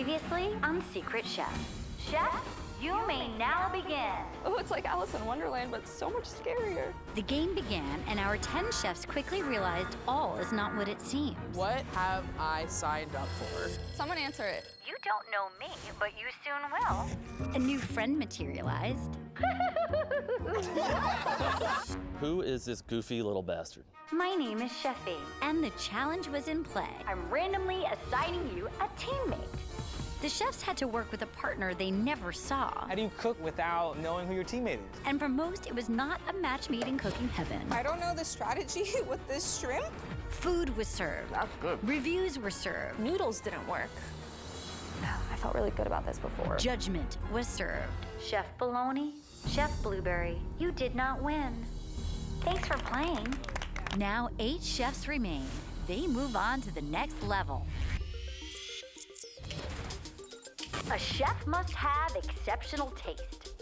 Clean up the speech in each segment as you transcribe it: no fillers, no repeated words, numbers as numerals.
Previously on Secret Chef. Chef, you may now begin. Oh, it's like Alice in Wonderland, but so much scarier. The game began, and our 10 chefs quickly realized all is not what it seems. What have I signed up for? Someone answer it. You don't know me, but you soon will. A new friend materialized. Who is this goofy little bastard? My name is Chefy, and the challenge was in play. I'm randomly assigning you a teammate. The chefs had to work with a partner they never saw. How do you cook without knowing who your teammate is? And for most, it was not a match made in cooking heaven. I don't know the strategy with this shrimp. Food was served. That's good. Reviews were served. Noodles didn't work. I felt really good about this before. Judgment was served. Chef Bologna, Chef Blueberry, you did not win. Thanks for playing. Now 8 chefs remain. They move on to the next level. A chef must have exceptional taste.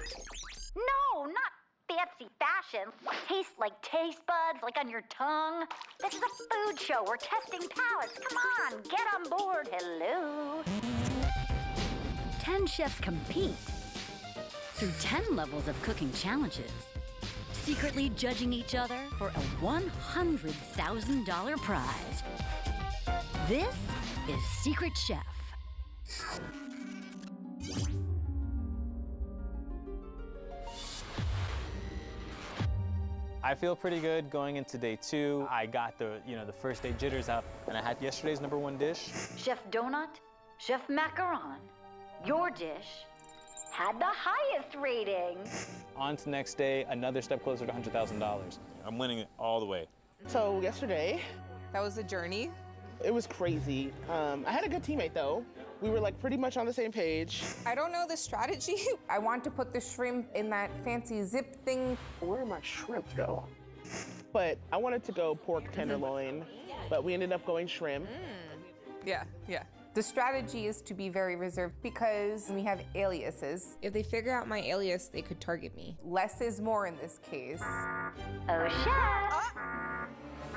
No, not fancy fashion. Taste like taste buds, like on your tongue. This is a food show. We're testing palates. Come on, get on board. Hello. 10 chefs compete through 10 levels of cooking challenges, secretly judging each other for a $100,000 prize. This is Secret Chef. I feel pretty good going into day 2. I got the first day jitters out, and I had yesterday's #1 dish. Chef Donut, Chef Macaron, your dish had the highest rating. On to the next day, another step closer to $100,000. I'm winning it all the way. So yesterday, That was a journey. it was crazy. I had a good teammate though. We were like pretty much on the same page. I don't know the strategy. I want to put the shrimp in that fancy zip thing. Where are my shrimp though? But I wanted to go pork tenderloin, but we ended up going shrimp. Yeah. The strategy is to be very reserved because we have aliases. If they figure out my alias, they could target me. Less is more in this case. Oh, chef.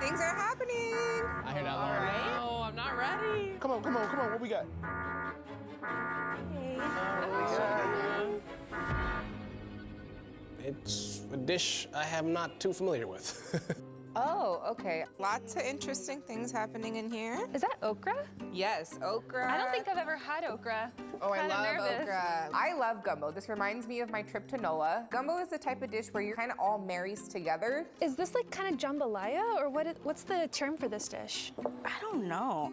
Things are happening. I hear that, Lauren. No, I'm not ready. Come on, what we got? It's a dish I am not too familiar with. Oh, okay. Lots of interesting things happening in here. Is that okra? Yes, okra. I don't think I've ever had okra. Oh, I Kinda love nervous. okra. I love gumbo. This reminds me of my trip to NOLA. Gumbo is the type of dish where you're kind of all marries together. Is this like kind of jambalaya, or what's the term for this dish? I don't know.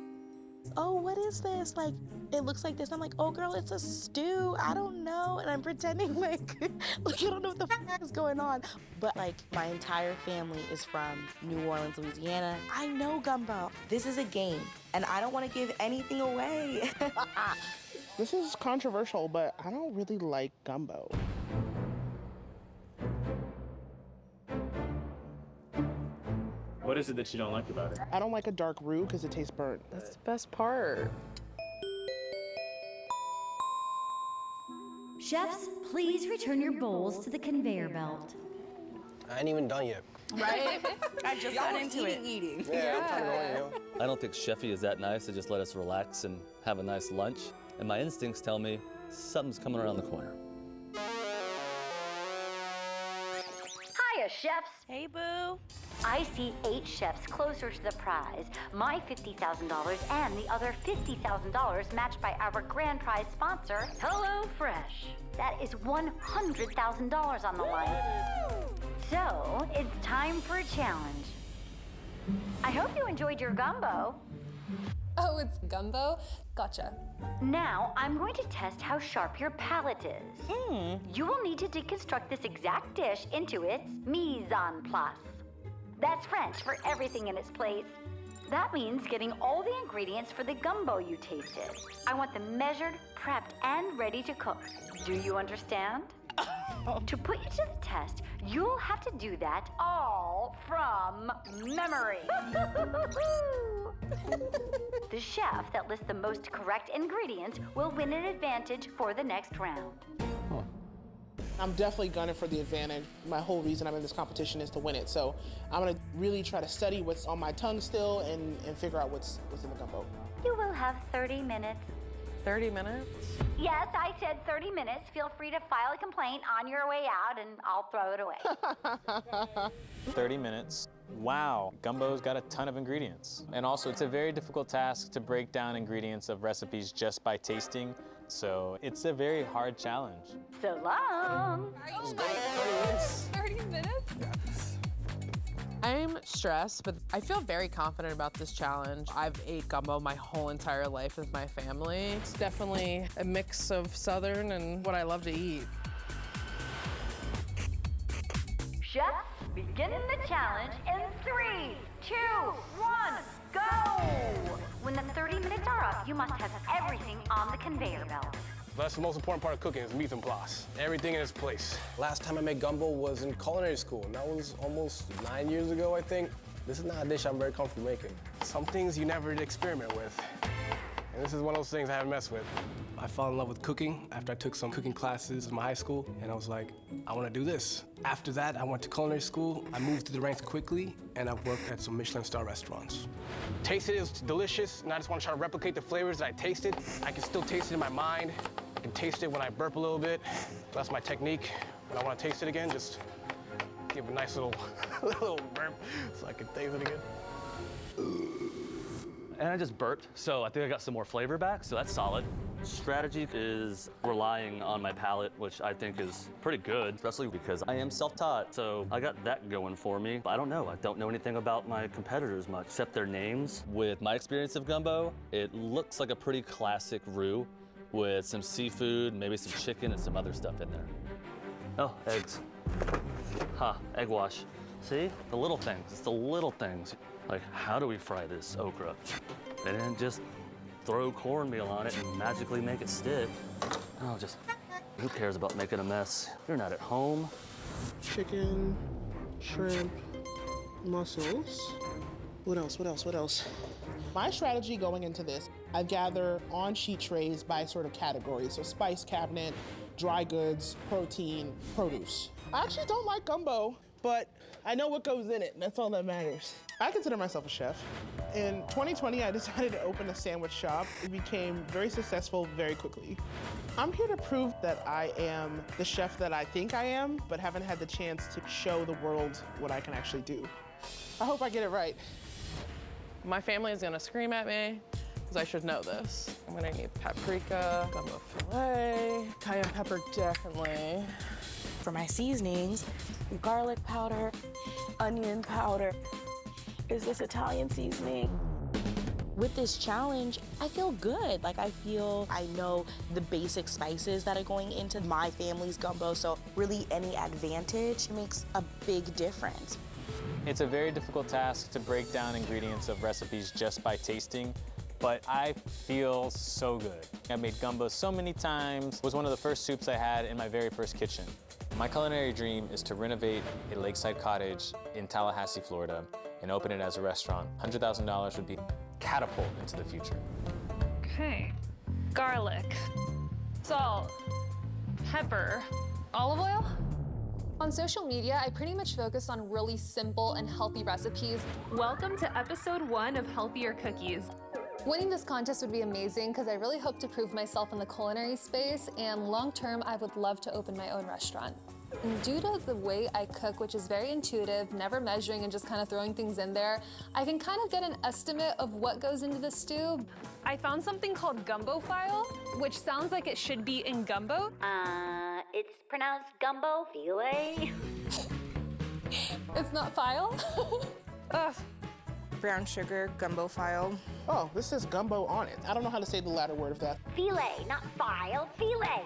Oh, what is this? Like, it looks like this. I'm like, oh, girl, it's a stew. I don't know. And I'm pretending like I don't know what the f is going on. But, like, my entire family is from New Orleans, Louisiana. I know gumbo. This is a game, and I don't want to give anything away. This is controversial, but I don't really like gumbo. What is it that you don't like about it? I don't like a dark roux because it tastes burnt. That's the best part. Chefs, please return your bowls to the conveyor belt. I ain't even done yet. Right? I just got into it. Eating. Yeah, I'm trying to go, I don't think Chefy is that nice to just let us relax and have a nice lunch. And my instincts tell me something's coming around the corner. Hiya, chefs. Hey, boo. I see 8 chefs closer to the prize, my $50,000 and the other $50,000 matched by our grand prize sponsor, HelloFresh. That is $100,000 on the line. So, it's time for a challenge. I hope you enjoyed your gumbo. Oh, it's gumbo? Gotcha. Now, I'm going to test how sharp your palate is. You will need to deconstruct this exact dish into its mise en place. That's French for everything in its place. That means getting all the ingredients for the gumbo you tasted. I want them measured, prepped, and ready to cook. Do you understand? To put you to the test, you'll have to do that all from memory. The chef that lists the most correct ingredients will win an advantage for the next round. I'm definitely gunning for the advantage. My whole reason I'm in this competition is to win it. So I'm gonna really try to study what's on my tongue still and figure out what's in the gumbo. You will have 30 minutes. 30 minutes? Yes, I said 30 minutes. Feel free to file a complaint on your way out and I'll throw it away. 30 minutes. Wow, gumbo's got a ton of ingredients. And also, it's a very difficult task to break down ingredients of recipes just by tasting. So it's a very hard challenge. So long. 30 minutes? I'm stressed, but I feel very confident about this challenge. I've ate gumbo my whole entire life with my family. It's definitely a mix of Southern and what I love to eat. Chefs, begin the challenge in 3, 2, 1, go! When the 30 minutes are up, you must have everything on the conveyor belt. That's the most important part of cooking is mise en place. Everything in its place. Last time I made gumbo was in culinary school, and that was almost 9 years ago, I think. This is not a dish I'm very comfortable making. Some things you never experiment with. And this is one of those things I haven't messed with. I fell in love with cooking after I took some cooking classes in my high school, and I was like, I want to do this. After that, I went to culinary school. I moved through the ranks quickly, and I've worked at some Michelin star restaurants. Tasted it was delicious, and I just want to try to replicate the flavors that I tasted. I can still taste it in my mind. I can taste it when I burp a little bit. That's my technique. When I want to taste it again, just give a nice little, little burp so I can taste it again. And I just burped, so I think I got some more flavor back, so that's solid. Strategy is relying on my palate, which I think is pretty good, especially because I am self-taught, so I got that going for me. I don't know anything about my competitors much, except their names. With my experience of gumbo, it looks like a pretty classic roux with some seafood, maybe some chicken and some other stuff in there. Oh, eggs. Egg wash. See, the little things, it's the little things. Like, how do we fry this okra? They didn't just throw cornmeal on it and magically make it stick. Oh, just, who cares about making a mess? You're not at home. Chicken, shrimp, mussels. What else? My strategy going into this, I gather on sheet trays by sort of category. So spice cabinet, dry goods, protein, produce. I actually don't like gumbo, but I know what goes in it, and that's all that matters. I consider myself a chef. In 2020, I decided to open a sandwich shop. It became very successful very quickly. I'm here to prove that I am the chef that I think I am, but haven't had the chance to show the world what I can actually do. I hope I get it right. My family is gonna scream at me, because I should know this. I'm gonna need paprika, gumbo filet, cayenne pepper definitely. For my seasonings, garlic powder, onion powder. Is this Italian seasoning? With this challenge, I feel good. Like I know the basic spices that are going into my family's gumbo, so really any advantage makes a big difference. It's a very difficult task to break down ingredients of recipes just by tasting, but I feel so good. I made gumbo so many times. It was one of the first soups I had in my very first kitchen. My culinary dream is to renovate a lakeside cottage in Tallahassee, Florida, and open it as a restaurant. $100,000 would be catapult into the future. Okay. Garlic, salt, pepper, olive oil. On social media, I pretty much focus on really simple and healthy recipes. Welcome to episode 1 of Healthier Cookies. Winning this contest would be amazing because I really hope to prove myself in the culinary space, and long term, I would love to open my own restaurant. And due to the way I cook, which is very intuitive, never measuring and just kind of throwing things in there, I can kind of get an estimate of what goes into the stew. I found something called gumbo file, which sounds like it should be in gumbo. It's pronounced gumbo filet. It's not file? Ugh. Brown sugar, gumbo file. Oh, this says gumbo on it. I don't know how to say the latter word of that. Filet, not file, filet.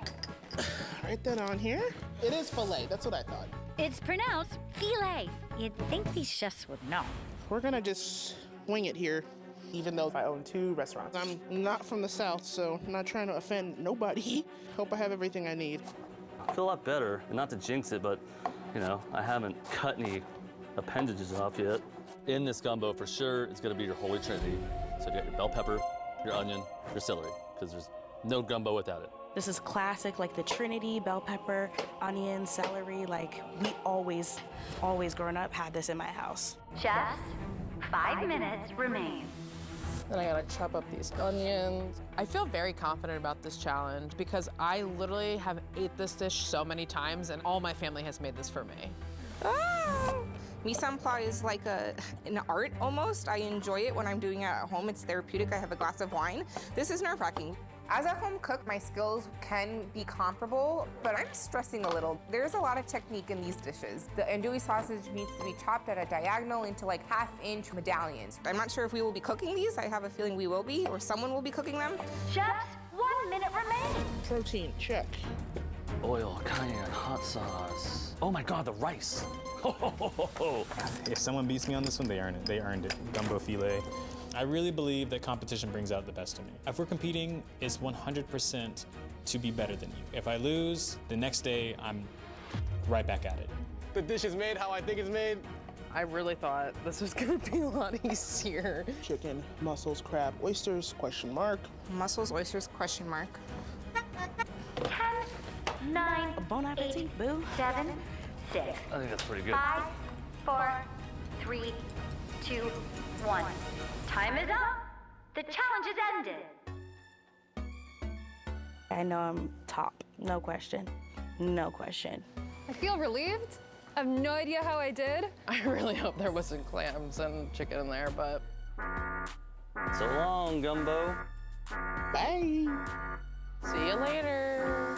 Write that on here. It is filet, that's what I thought. It's pronounced filet. You'd think these chefs would know. We're gonna just wing it here, even though I own 2 restaurants. I'm not from the South, so I'm not trying to offend nobody. Hope I have everything I need. I feel a lot better, and not to jinx it, but, you know, I haven't cut any appendages off yet. In this gumbo, for sure, it's gonna be your holy trinity. So you got your bell pepper, your onion, your celery, because there's no gumbo without it. This is classic, like the trinity, bell pepper, onion, celery. Like we always growing up had this in my house. Chefs, 5 minutes remain. Then I gotta chop up these onions. I feel very confident about this challenge because I literally have ate this dish so many times and all my family has made this for me. Ah! Mise en place is like an art almost. I enjoy it when I'm doing it at home. It's therapeutic. I have a glass of wine. This is nerve-wracking. As a home cook, my skills can be comparable, but I'm stressing a little. There's a lot of technique in these dishes. The andouille sausage needs to be chopped at a diagonal into like half-inch medallions. I'm not sure if we will be cooking these. I have a feeling we will be, or someone will be cooking them. Chefs, 1 minute remaining. Protein, check. Oil, cayenne, hot sauce. Oh my God, the rice. If someone beats me on this one, they earn it. They earned it. Gumbo filet. I really believe that competition brings out the best in me. If we're competing, it's 100% to be better than you. If I lose, the next day, I'm right back at it. The dish is made how I think it's made. I really thought this was gonna be a lot easier. Chicken, mussels, crab, oysters, question mark. Mussels, oysters, question mark. 10, 9, Bon appetit, 8, boo. 7, 6, I think that's pretty good. 5, 4, 3, 2, 1. Time is up. The challenge is ended. I know I'm top, no question, no question. I feel relieved. I have no idea how I did. I really hope there wasn't clams and chicken in there, but. So long, Gumbo. Bye. See you later.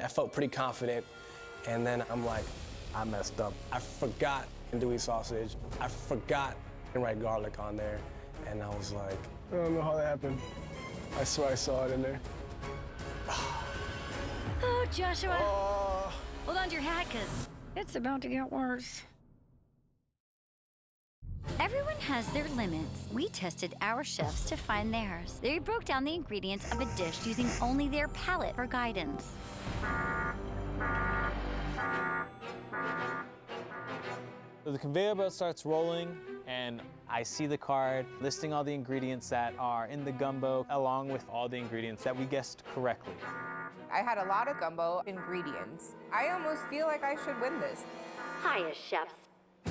I felt pretty confident, and then I'm like, I messed up. I forgot andouille sausage. I forgot to write garlic on there, and I was like, I don't know how that happened. I swear I saw it in there. Oh, Joshua. Hold on to your hat, because it's about to get worse. Everyone has their limits. We tested our chefs to find theirs. They broke down the ingredients of a dish using only their palate for guidance. So the conveyor belt starts rolling, and I see the card listing all the ingredients that are in the gumbo, along with all the ingredients that we guessed correctly. I had a lot of gumbo ingredients. I almost feel like I should win this. Hiya, chefs.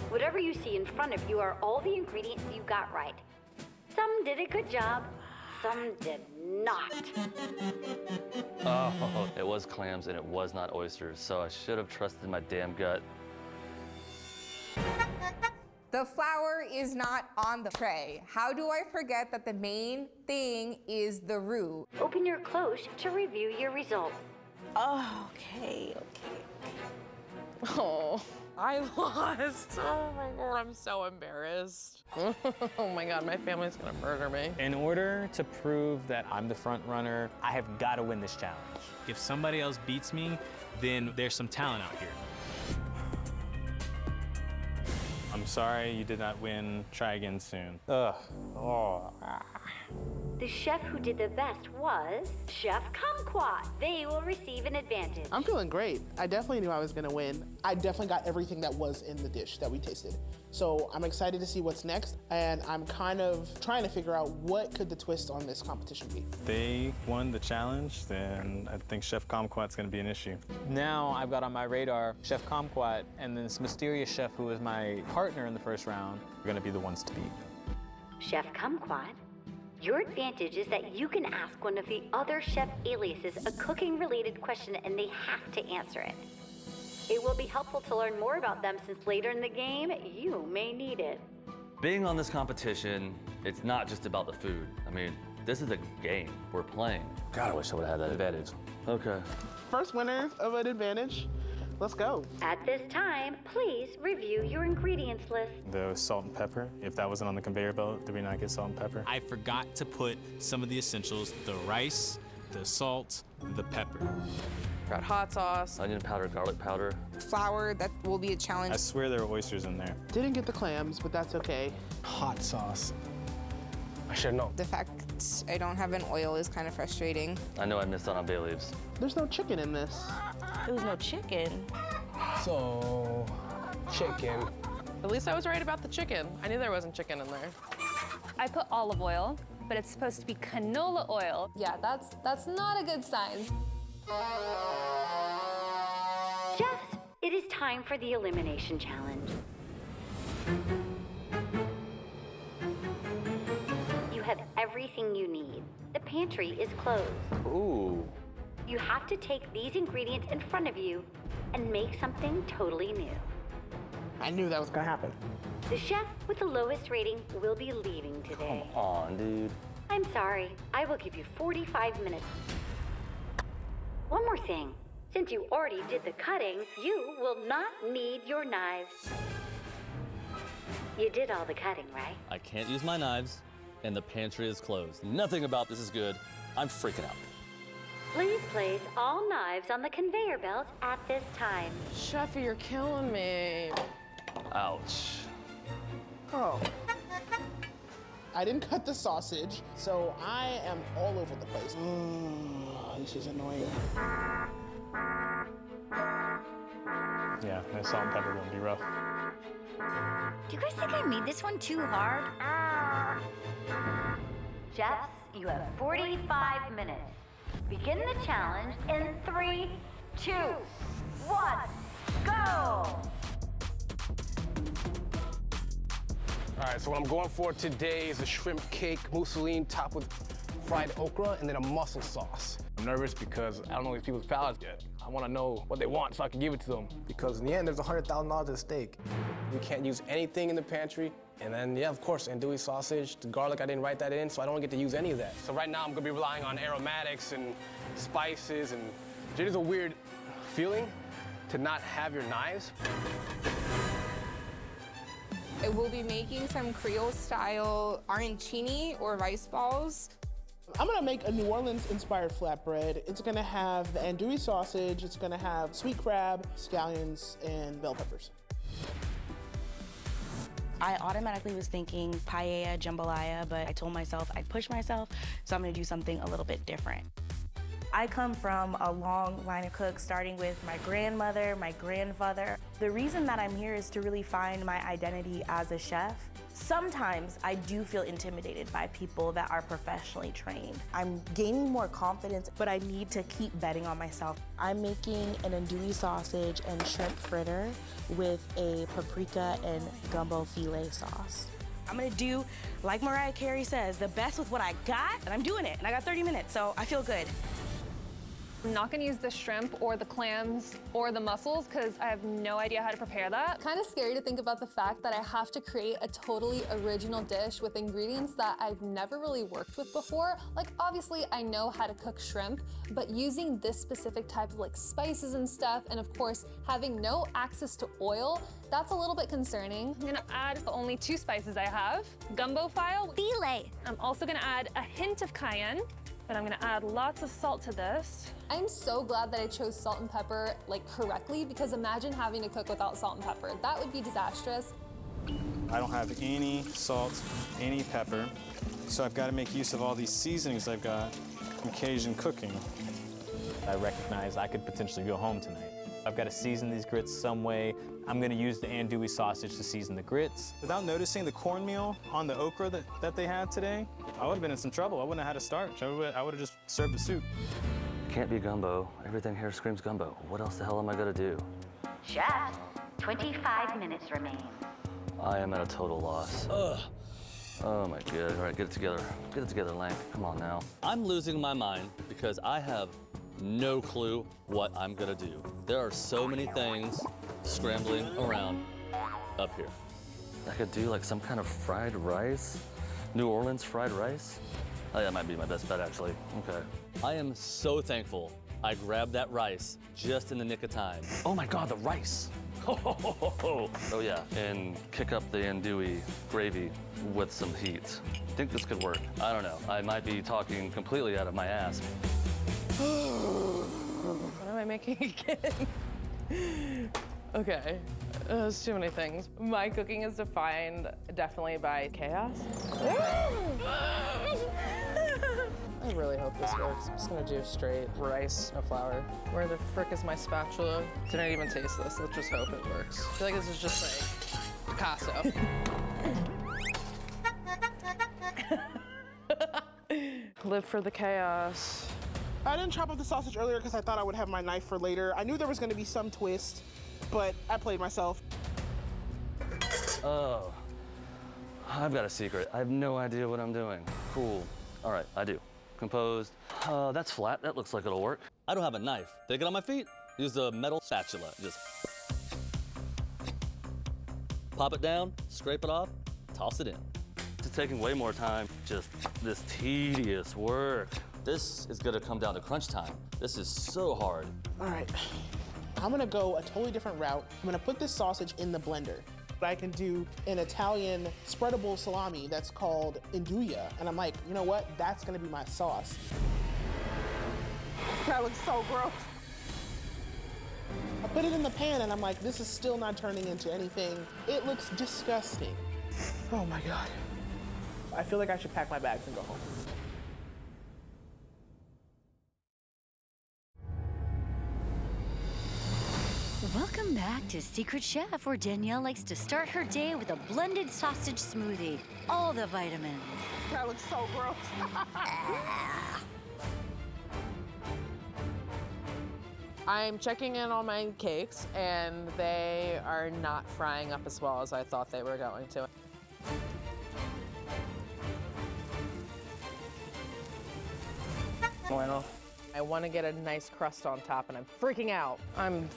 Whatever you see in front of you are all the ingredients you got right. Some did a good job, some did not. Oh, it was clams and it was not oysters, so I should have trusted my damn gut. The flour is not on the tray. How do I forget that the main thing is the roux? Open your cloche to review your results. Oh, okay. Oh, I lost. Oh my God, I'm so embarrassed. Oh my God, my family's gonna murder me. In order to prove that I'm the front runner, I have got to win this challenge. If somebody else beats me, then there's some talent out here. I'm sorry you did not win. Try again soon. Ugh. Oh. The chef who did the best was Chef Kumquat. They will receive an advantage. I'm feeling great. I definitely knew I was gonna win. I definitely got everything that was in the dish that we tasted. So I'm excited to see what's next, and I'm kind of trying to figure out what could the twist on this competition be. They won the challenge, then I think Chef Kumquat's gonna be an issue. Now I've got on my radar Chef Kumquat and this mysterious chef who was my partner in the first round are gonna be the ones to beat. Chef Kumquat, your advantage is that you can ask one of the other chef aliases a cooking-related question and they have to answer it. It will be helpful to learn more about them since later in the game, you may need it. Being on this competition, it's not just about the food. I mean, this is a game we're playing. God, I wish I would have had that advantage. Okay. First winner of an advantage. Let's go. At this time, please review your ingredients list. The salt and pepper, if that wasn't on the conveyor belt, did we not get salt and pepper? I forgot to put some of the essentials, the rice, the salt, the pepper. Got hot sauce. Onion powder, garlic powder. Flour, that will be a challenge. I swear there were oysters in there. Didn't get the clams, but that's okay. Hot sauce. I should know. The fact I don't have an oil is kind of frustrating. I know I missed out on bay leaves. There's no chicken in this. There was no chicken. So, chicken. At least I was right about the chicken. I knew there wasn't chicken in there. I put olive oil, but it's supposed to be canola oil. Yeah, that's not a good sign. Chefs, it is time for the elimination challenge. everything you need. The pantry is closed. Ooh. You have to take these ingredients in front of you and make something totally new. I knew that was gonna happen. The chef with the lowest rating will be leaving today. Come on, dude. I'm sorry. I will give you 45 minutes. One more thing. Since you already did the cutting, you will not need your knives. You did all the cutting, right? I can't use my knives, and the pantry is closed. Nothing about this is good. I'm freaking out. Please place all knives on the conveyor belt at this time. Chefy, you're killing me. Ouch. Oh. I didn't cut the sausage, so I am all over the place. This is annoying. Yeah, that salt and pepper gonna be rough. Do you guys think I made this one too hard? Chefs, you have 45 minutes. Begin the challenge in 3, 2, 1, go! All right, so what I'm going for today is a shrimp cake mousseline topped with fried okra and then a mussel sauce. I'm nervous because I don't know these people's palates yet. I want to know what they want so I can give it to them. Because in the end, there's $100,000 at stake. We can't use anything in the pantry. And then, yeah, of course, andouille sausage, the garlic, I didn't write that in, so I don't get to use any of that. So right now, I'm gonna be relying on aromatics and spices, and it is a weird feeling to not have your knives. I will be making some Creole-style arancini or rice balls. I'm gonna make a New Orleans-inspired flatbread. It's gonna have the andouille sausage, it's gonna have sweet crab, scallions, and bell peppers. I automatically was thinking paella, jambalaya, but I told myself I'd push myself, so I'm gonna do something a little bit different. I come from a long line of cooks, starting with my grandmother, my grandfather. The reason that I'm here is to really find my identity as a chef. Sometimes I do feel intimidated by people that are professionally trained. I'm gaining more confidence, but I need to keep betting on myself. I'm making an andouille sausage and shrimp fritter with a paprika and gumbo filet sauce. I'm gonna do, like Mariah Carey says, the best with what I got, and I'm doing it, and I got 30 minutes, so I feel good. I'm not gonna use the shrimp or the clams or the mussels because I have no idea how to prepare that. Kind of scary to think about the fact that I have to create a totally original dish with ingredients that I've never really worked with before. Like, obviously I know how to cook shrimp, but using this specific type of like spices and stuff, and of course having no access to oil, that's a little bit concerning. I'm gonna add the only 2 spices I have, gumbo file. Filet. I'm also gonna add a hint of cayenne, but I'm gonna add lots of salt to this. I'm so glad that I chose salt and pepper like correctly, because imagine having to cook without salt and pepper. That would be disastrous. I don't have any salt, any pepper, so I've got to make use of all these seasonings I've got from Cajun cooking. I recognize I could potentially go home tonight. I've got to season these grits some way. I'm going to use the andouille sausage to season the grits. Without noticing the cornmeal on the okra that they had today, I would have been in some trouble. I wouldn't have had a starch. I would have just served the soup. Can't be gumbo. Everything here screams gumbo. What else the hell am I gonna do? Chef, 25 minutes remain. I am at a total loss. Ugh. Oh my god. All right, get it together. Get it together, Lang. Come on now. I'm losing my mind because I have no clue what I'm gonna do. There are so many things scrambling around up here. I could do like some kind of fried rice. New Orleans fried rice. Oh, yeah, that might be my best bet, actually. Okay. I am so thankful I grabbed that rice just in the nick of time. Oh my God, the rice. Oh yeah, and kick up the andouille gravy with some heat. I think this could work. I don't know. I might be talking completely out of my ass. What am I making again? Okay, there's too many things. My cooking is defined definitely by chaos. I really hope this works. I'm just gonna do straight rice, no flour. Where the frick is my spatula? Didn't even taste this. Let's just hope it works. I feel like this is just like Picasso. Live for the chaos. I didn't chop up the sausage earlier because I thought I would have my knife for later. I knew there was gonna be some twist, but I played myself. Oh, I've got a secret. I have no idea what I'm doing. Cool. All right, I do. Composed. That's flat. That looks like it'll work. I don't have a knife. Did I get on my feet? Use the metal spatula. Just pop it down, scrape it off, toss it in. It's taking way more time. Just this tedious work. This is gonna come down to crunch time. This is so hard. All right, I'm gonna go a totally different route. I'm gonna put this sausage in the blender. I can do an Italian spreadable salami that's called induja. And I'm like, you know what? That's gonna be my sauce. That looks so gross. I put it in the pan and I'm like, this is still not turning into anything. It looks disgusting. Oh my God. I feel like I should pack my bags and go home. Welcome back to Secret Chef, where Danielle likes to start her day with a blended sausage smoothie. All the vitamins. That looks so gross. I'm checking in on my cakes, and they are not frying up as well as I thought they were going to. Well, I want to get a nice crust on top, and I'm freaking out. I'm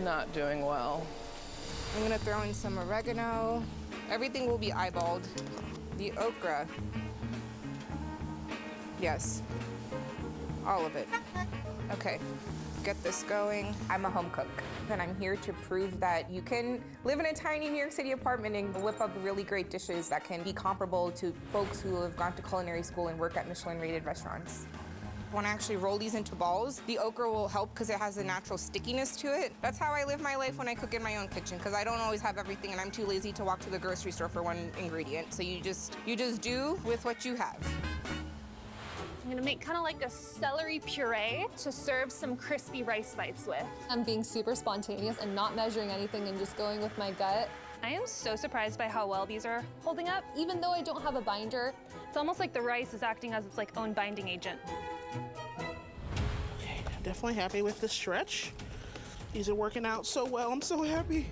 not doing well. I'm gonna throw in some oregano. Everything will be eyeballed. The okra. Yes, all of it. Okay, get this going. I'm a home cook, and I'm here to prove that you can live in a tiny New York City apartment and whip up really great dishes that can be comparable to folks who have gone to culinary school and work at Michelin-rated restaurants. When I actually roll these into balls, the okra will help because it has a natural stickiness to it. That's how I live my life when I cook in my own kitchen, because I don't always have everything and I'm too lazy to walk to the grocery store for one ingredient. So you just do with what you have. I'm gonna make kind of like a celery puree to serve some crispy rice bites with. I'm being super spontaneous and not measuring anything and just going with my gut. I am so surprised by how well these are holding up. Even though I don't have a binder, It's almost like the rice is acting as its like own binding agent. Okay, I'm definitely happy with the stretch. These are working out so well. I'm so happy.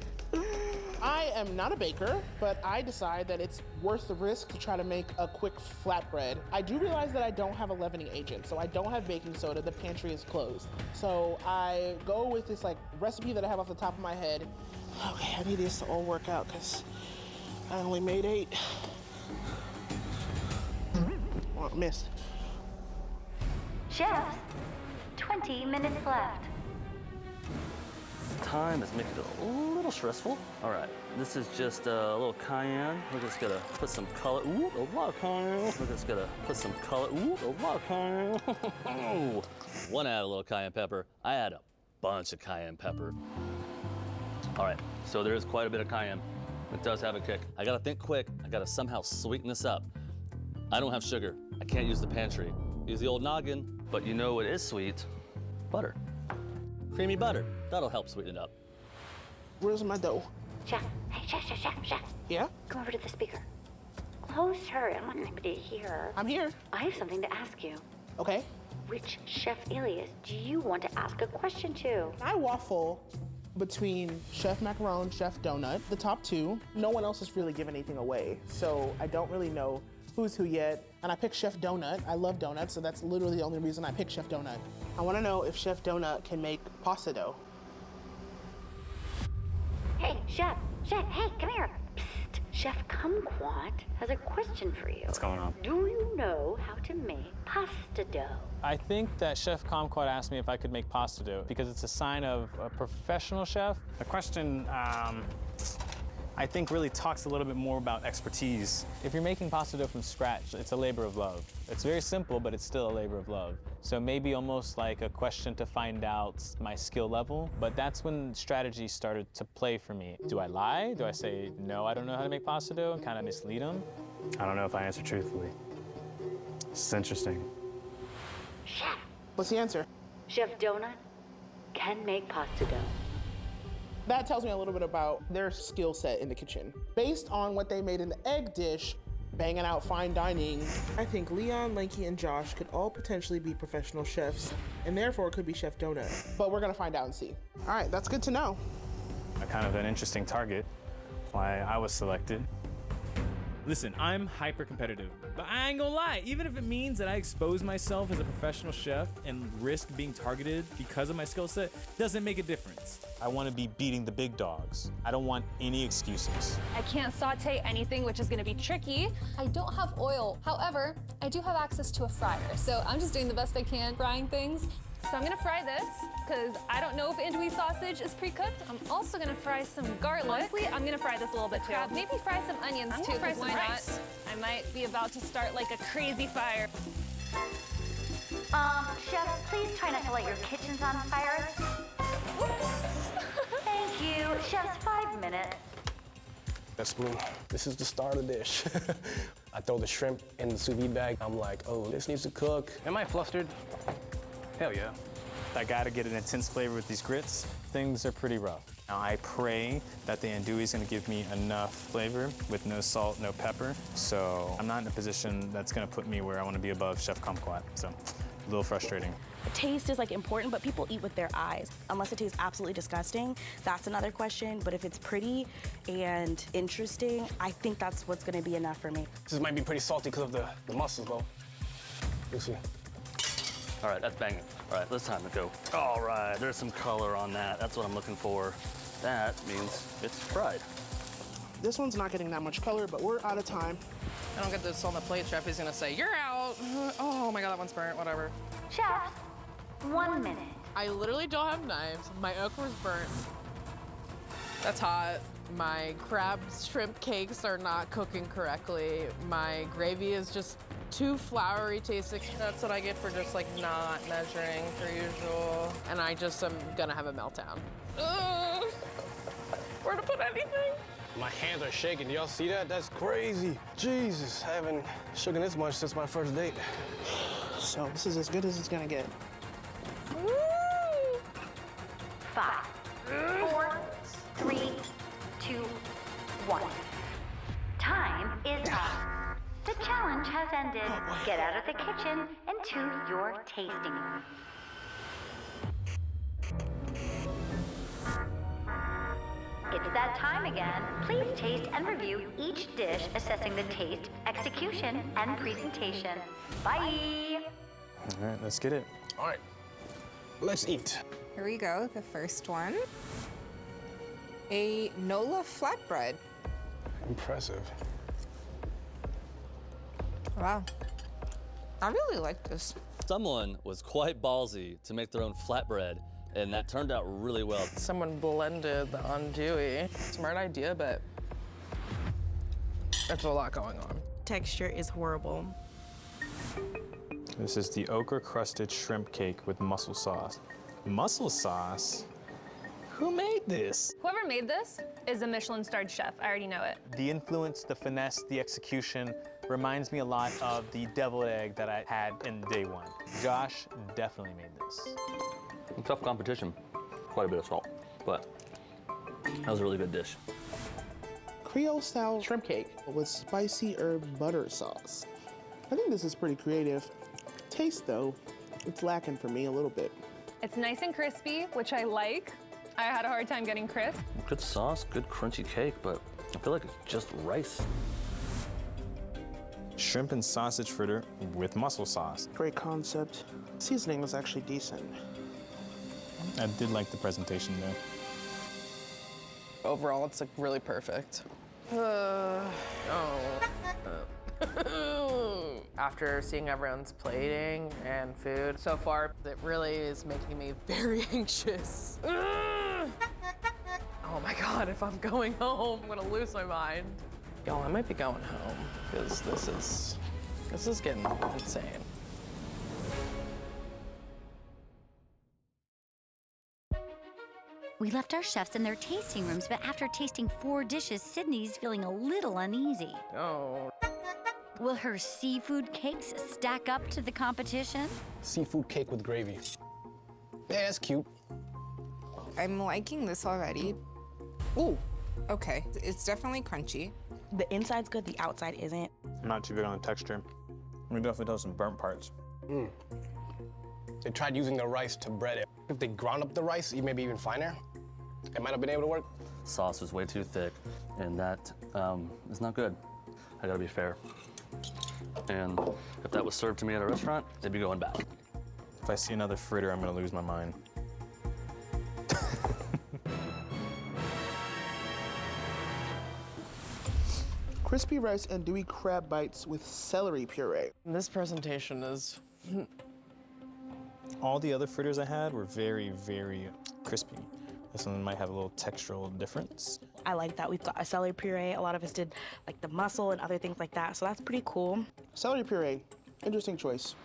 I am not a baker, but I decide that it's worth the risk to try to make a quick flatbread. I do realize that I don't have a leavening agent, so I don't have baking soda. The pantry is closed. So I go with this like recipe that I have off the top of my head. Okay, I need this to all work out because I only made 8. Well, missed. Chefs, 20 minutes left. Time is making it a little stressful. All right, this is just a little cayenne. We're just gonna put some color. Ooh, a lot of cayenne. We're just gonna put some color. Ooh, a lot of cayenne. One add a little cayenne pepper. I add a bunch of cayenne pepper. All right, so there is quite a bit of cayenne. It does have a kick. I gotta think quick. I gotta somehow sweeten this up. I don't have sugar. I can't use the pantry. Use the old noggin, but you know what is sweet? Butter. Creamy butter. That'll help sweeten it up. Where's my dough? Chef, hey, chef. Yeah? Come over to the speaker. Closer, I don't want anybody to hear. I'm here. I have something to ask you. Okay. Which Chef Elias do you want to ask a question to? I waffle between Chef Macaron, Chef Donut, the top 2. No one else has really given anything away, so I don't really know who's who yet. And I picked Chef Donut. I love donuts, so that's literally the only reason I picked Chef Donut. I want to know if Chef Donut can make pasta dough. Hey, Chef, hey, come here. Psst, Chef Kumquat has a question for you. What's going on? Do you know how to make pasta dough? I think that Chef Kumquat asked me if I could make pasta dough because it's a sign of a professional chef. The question, I think really talks a little bit more about expertise. If you're making pasta dough from scratch, it's a labor of love. It's very simple, but it's still a labor of love. So maybe almost like a question to find out my skill level, but that's when strategy started to play for me. Do I lie? Do I say, no, I don't know how to make pasta dough and kind of mislead them? I don't know if I answer truthfully. This is interesting. Chef. What's the answer? Chef Donut can make pasta dough. That tells me a little bit about their skill set in the kitchen. Based on what they made in the egg dish, banging out fine dining, I think Leon, Lanky, and Josh could all potentially be professional chefs, and therefore could be Chef Donut. But we're gonna find out and see. All right, that's good to know. A kind of an interesting target. Why I was selected. Listen, I'm hyper competitive, but I ain't gonna lie, even if it means that I expose myself as a professional chef and risk being targeted because of my skill set, doesn't make a difference. I want to be beating the big dogs. I don't want any excuses. I can't saute anything, which is gonna be tricky. I don't have oil. However, I do have access to a fryer, so I'm just doing the best I can frying things. So I'm gonna fry this, because I don't know if andouille sausage is pre-cooked. I'm also gonna fry some garlic. Honestly, I'm gonna fry this a little bit too. Maybe fry some onions too, fry because some why rice. not? I might be about to start like a crazy fire. Chef, please try not to light your kitchens on fire. Thank you. Chef's 5 minutes. That spoon. This is the starter dish. I throw the shrimp in the sous vide bag. I'm like, oh, this needs to cook. Am I flustered? Hell yeah. I gotta get an intense flavor with these grits. Things are pretty rough. Now I pray that the andouille is gonna give me enough flavor with no salt, no pepper. So I'm not in a position that's gonna put me where I wanna be above Chef Kumquat. So a little frustrating. Taste is like important, but people eat with their eyes. Unless it tastes absolutely disgusting, that's another question. But if it's pretty and interesting, I think that's what's gonna be enough for me. This might be pretty salty because of the mussels, though. You'll see. All right, that's banging. All right, it's time to go. All right, there's some color on that. That's what I'm looking for. That means it's fried. This one's not getting that much color, but we're out of time. I don't get this on the plate, chef. He's gonna say, you're out. Oh my God, that one's burnt, whatever. Chef, 1 minute. I literally don't have knives. My okra's burnt. That's hot. My crab shrimp cakes are not cooking correctly. My gravy is just too floury tasting. That's what I get for just like not measuring per usual. And I just am gonna have a meltdown. Where to put anything? My hands are shaking. Do y'all see that? That's crazy. Jesus, I haven't shaken this much since my first date. So this is as good as it's gonna get. 5, 4, 3, 2, 1. Time is up. The challenge has ended. Get out of the kitchen and to your tasting room. It's that time again. Please taste and review each dish, assessing the taste, execution, and presentation. Bye! All right, let's get it. All right, let's eat. Here we go, the first one. A Nola flatbread. Impressive. Wow. I really like this. Someone was quite ballsy to make their own flatbread, and that turned out really well. Someone blended the andouille. Smart idea, but there's a lot going on. Texture is horrible. This is the okra-crusted shrimp cake with mussel sauce. Mussel sauce? Who made this? Whoever made this is a Michelin-starred chef. I already know it. The influence, the finesse, the execution reminds me a lot of the deviled egg that I had in day one. Josh definitely made this. Tough competition. Quite a bit of salt, but that was a really good dish. Creole-style shrimp cake with spicy herb butter sauce. I think this is pretty creative. Taste, though, it's lacking for me a little bit. It's nice and crispy, which I like. I had a hard time getting crisp. Good sauce, good crunchy cake, but I feel like it's just rice. Shrimp and sausage fritter with mussel sauce. Great concept. Seasoning was actually decent. I did like the presentation though. Overall, it's like really perfect. After seeing everyone's plating and food so far, it really is making me very anxious. Oh my God, if I'm going home, I'm gonna lose my mind. Y'all, I might be going home because this is getting insane. We left our chefs in their tasting rooms, but after tasting 4 dishes, Sydney's feeling a little uneasy. Oh. Will her seafood cakes stack up to the competition? Seafood cake with gravy. Yeah, that's cute. I'm liking this already. Ooh, okay. It's definitely crunchy. The inside's good, the outside isn't. I'm not too big on the texture. We definitely does some burnt parts. They tried using the rice to bread it. If they ground up the rice, maybe even finer, it might have been able to work. Sauce is way too thick, and that is not good. I gotta be fair. And if that was served to me at a restaurant, it'd be going back. If I see another fritter, I'm gonna lose my mind. Crispy rice and dewy crab bites with celery puree. This presentation is... All the other fritters I had were very, very crispy. This one might have a little textural difference. I like that we've got a celery puree. A lot of us did like the mussel and other things like that, so that's pretty cool. Celery puree, interesting choice.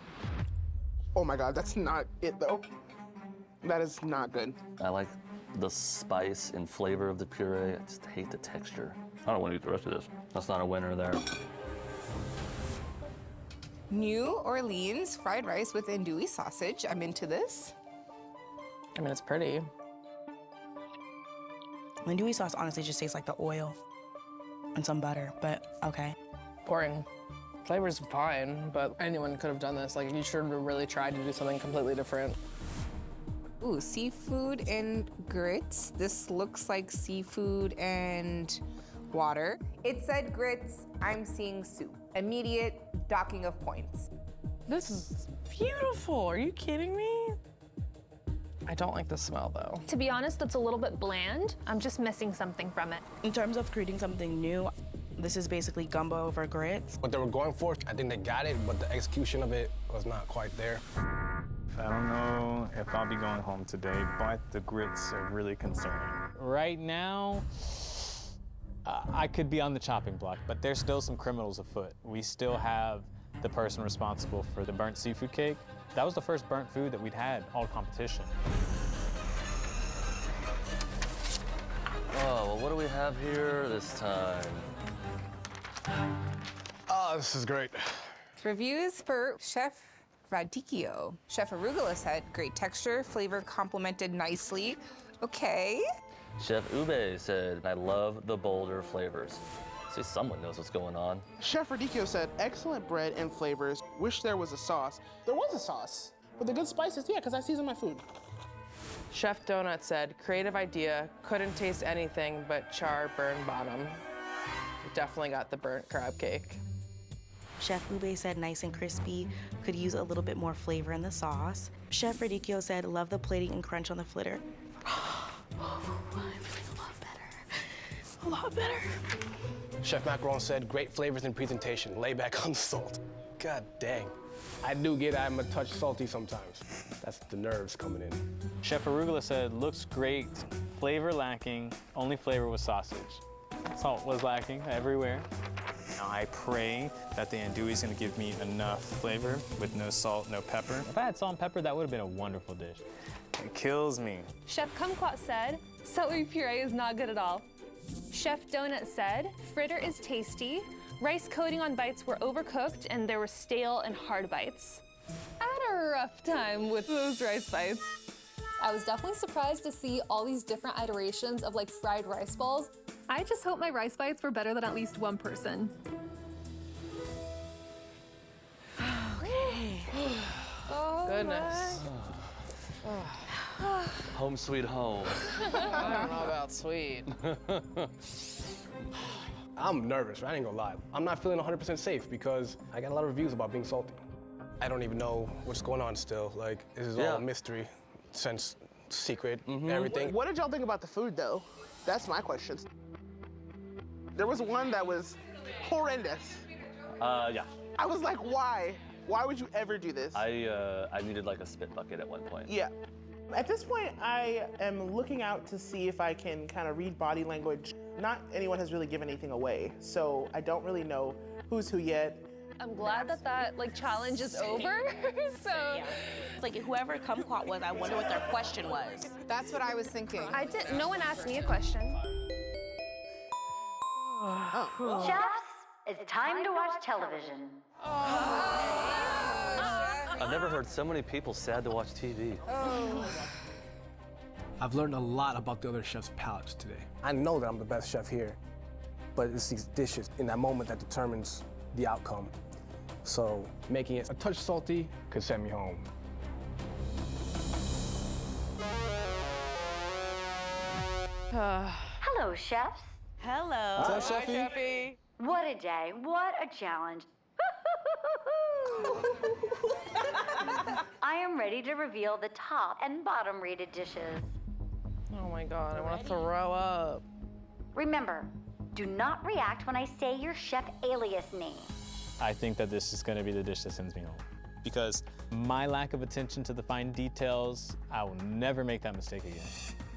Oh my God, that's not it though. That is not good. I like the spice and flavor of the puree. I just hate the texture. I don't want to eat the rest of this. That's not a winner there. New Orleans fried rice with andouille sausage. I'm into this. I mean, it's pretty. Andouille sauce honestly just tastes like the oil and some butter, but okay. Boring. Flavor's fine, but anyone could have done this. Like, you should have really tried to do something completely different. Ooh, seafood and grits. This looks like seafood and water. It said grits, I'm seeing soup. Immediate docking of points. This is beautiful. Are you kidding me? I don't like the smell, though. To be honest, it's a little bit bland. I'm just missing something from it. In terms of creating something new, this is basically gumbo over grits. What they were going for, I think they got it, but the execution of it was not quite there. I don't know if I'll be going home today, but the grits are really concerning. Right now, I could be on the chopping block, but there's still some criminals afoot. We still have the person responsible for the burnt seafood cake. That was the first burnt food that we'd had all competition. Oh, well, what do we have here this time? Oh, this is great. Reviews for Chef Radicchio. Chef Arugula said, great texture, flavor complemented nicely. Okay. Chef Ube said, I love the bolder flavors. See, someone knows what's going on. Chef Radicchio said, excellent bread and flavors. Wish there was a sauce. There was a sauce. With the good spices, yeah, because I season my food. Chef Donut said, creative idea, couldn't taste anything but char burned bottom. Definitely got the burnt crab cake. Chef Ube said nice and crispy, could use a little bit more flavor in the sauce. Chef Radicchio said, love the plating and crunch on the flitter. I'm feeling a lot better. Chef Macaron said, great flavors and presentation. Lay back on the salt. God dang. I do get I'm a touch salty sometimes. That's the nerves coming in. Chef Arugula said, looks great, flavor lacking, only flavor was sausage. Salt was lacking everywhere. Now I pray that the andouille is gonna give me enough flavor with no salt, no pepper. If I had salt and pepper, that would have been a wonderful dish. It kills me. Chef Kumquat said, celery puree is not good at all. Chef Donut said, fritter is tasty. Rice coating on bites were overcooked and there were stale and hard bites. I had a rough time with those rice bites. I was definitely surprised to see all these different iterations of like fried rice balls. I just hope my rice bites were better than at least one person. Okay. Goodness. Home sweet home. I don't know about sweet. I'm nervous, I ain't gonna lie. I'm not feeling 100% safe because I got a lot of reviews about being salty. I don't even know what's going on still. Like, this is all a mystery, sense, secret, everything. What did y'all think about the food though? That's my question. There was one that was horrendous. Yeah. I was like, why? Why would you ever do this? I needed like a spit bucket at one point. Yeah. At this point, I am looking out to see if I can kind of read body language. Not anyone has really given anything away, so I don't really know who's who yet. I'm glad that like challenge is over. So It's like whoever Kumquat was, I wonder what their question was. That's what I was thinking. no one asked me a question. Chefs, it's time to watch television. I've never heard so many people sad to watch TV. I've learned a lot about the other chefs' palates today. I know that I'm the best chef here, but it's these dishes in that moment that determines the outcome. So making it a touch salty could send me home. Hello, chefs. Hello. What's up, Chefy? Chefy. What a day, what a challenge. I am ready to reveal the top and bottom rated dishes. Oh my God, I want to throw up. Remember, do not react when I say your chef alias name. I think that this is gonna be the dish that sends me home. Because my lack of attention to the fine details, I will never make that mistake again.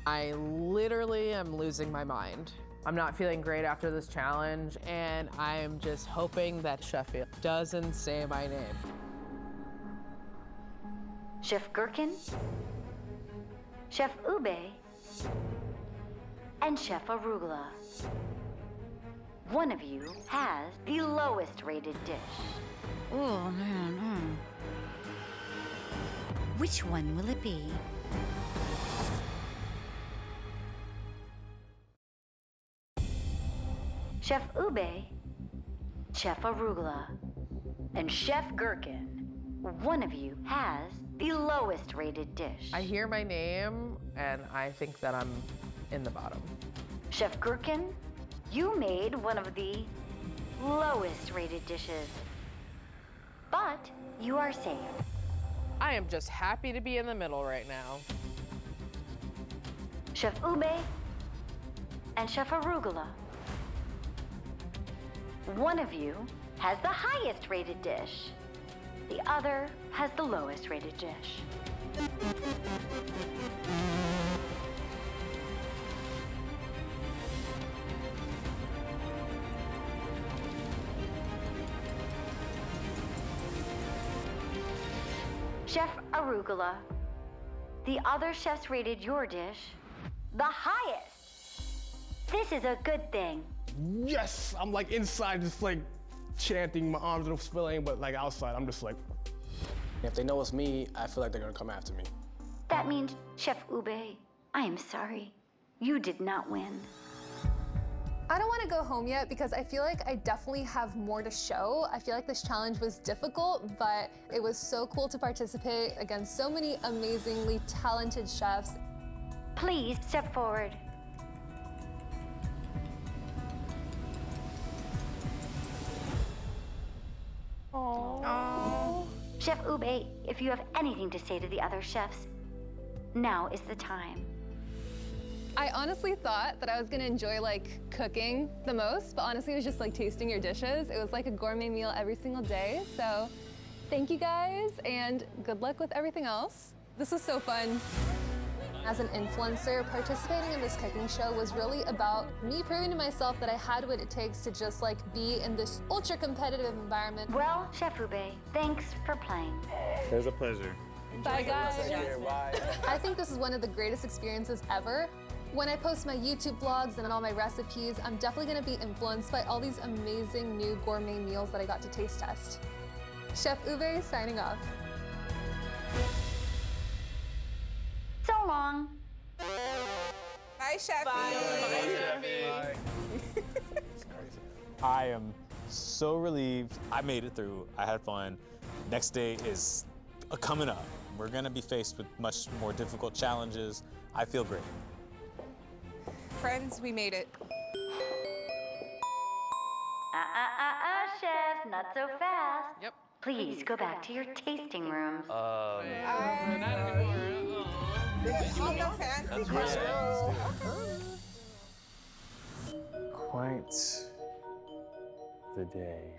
I literally am losing my mind. I'm not feeling great after this challenge, and I'm just hoping that Sheffield doesn't say my name. Chef Gherkin, Chef Ube, and Chef Arugula. One of you has the lowest rated dish. Oh, man. Which one will it be? Chef Ube, Chef Arugula, and Chef Gherkin. One of you has the lowest rated dish. I hear my name, and I think that I'm in the bottom. Chef Gherkin, you made one of the lowest rated dishes. But you are safe. I am just happy to be in the middle right now. Chef Ube and Chef Arugula. One of you has the highest rated dish. The other has the lowest rated dish. Chef Arugula, the other chefs rated your dish the highest. This is a good thing. Yes! I'm like inside just like chanting, my arms are spilling, but like outside, I'm just like. If they know it's me, I feel like they're gonna come after me. That means, Chef Ube, I am sorry. You did not win. I don't want to go home yet because I feel like I definitely have more to show. I feel like this challenge was difficult, but it was so cool to participate against so many amazingly talented chefs. Please step forward. Aww. Chef Ube, if you have anything to say to the other chefs, now is the time. I honestly thought that I was gonna enjoy like cooking the most, but honestly it was just like tasting your dishes. It was like a gourmet meal every single day. So thank you guys and good luck with everything else. This was so fun. As an influencer, participating in this cooking show was really about me proving to myself that I had what it takes to just like be in this ultra competitive environment. Well, Chef Ube, thanks for playing. It was a pleasure. Bye guys. Bye. I think this is one of the greatest experiences ever. When I post my YouTube vlogs and all my recipes, I'm definitely gonna be influenced by all these amazing new gourmet meals that I got to taste test. Chef Ube signing off. So long. Bye, Chefy. Bye. I am so relieved. I made it through. I had fun. Next day is coming up. We're gonna be faced with much more difficult challenges. I feel great. Friends, we made it. Chef, not so fast. Yep. Please go back to your tasting rooms. Oh, no fancy Quite the day.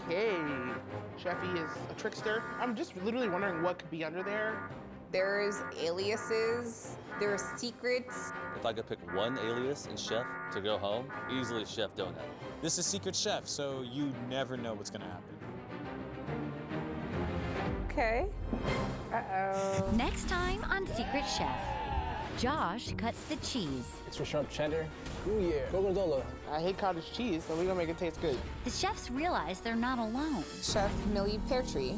Okay. Sheffy is a trickster. I'm just literally wondering what could be under there. There's aliases, there's secrets. If I could pick one alias and chef to go home, easily Chef Donut. This is Secret Chef, so you never know what's gonna happen. Okay. Uh-oh. Next time on Secret Chef, Josh cuts the cheese. Extra sharp cheddar. Ooh yeah. Gorgonzola. I hate cottage cheese, so we're gonna make it taste good. The chefs realize they're not alone. Chef Millie Peartree.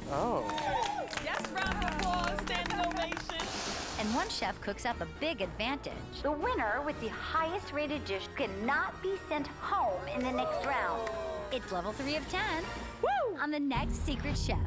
Oh. Yes, round of applause, standing ovation. And one chef cooks up a big advantage. The winner with the highest rated dish cannot be sent home in the next round. It's level 3 of 10. Woo! On the next Secret Chef.